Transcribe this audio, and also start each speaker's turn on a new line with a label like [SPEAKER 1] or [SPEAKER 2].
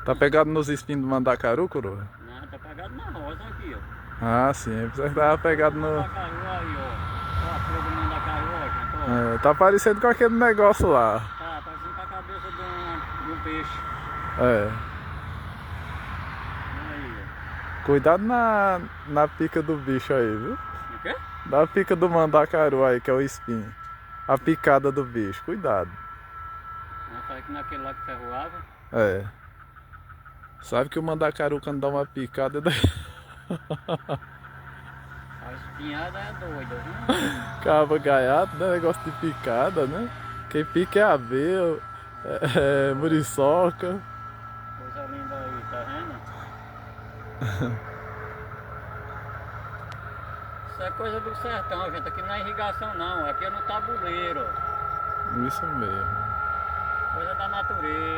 [SPEAKER 1] Tá pegado nos espinhos do mandacaru, coroa?
[SPEAKER 2] Não, tá pegado na rosa aqui, ó.
[SPEAKER 1] Ah, sim. Você tava pegado no...
[SPEAKER 2] Mandacaru aí, ó. Ó a flor do mandacaru, ó, gente, ó.
[SPEAKER 1] Tá parecendo com aquele negócio lá.
[SPEAKER 2] Tá parecendo com a cabeça de um peixe.
[SPEAKER 1] É.
[SPEAKER 2] Aí,
[SPEAKER 1] Cuidado na pica do bicho aí, viu?
[SPEAKER 2] ó. O quê?
[SPEAKER 1] Da pica do mandacaru aí, que é o espinho. A picada do bicho, cuidado.
[SPEAKER 2] Não, falei que naquele lá que ferroava.
[SPEAKER 1] É. Sabe que o mandacaru quando dá uma picada...
[SPEAKER 2] A espinhada é doida, viu?
[SPEAKER 1] Cava gaiato, né? Negócio de picada, né? Quem pica é abelha, muriçoca.
[SPEAKER 2] Coisa linda aí, tá vendo? Isso é coisa do sertão, gente. Aqui não é irrigação, não. Aqui é no tabuleiro.
[SPEAKER 1] Isso mesmo.
[SPEAKER 2] Coisa da natureza.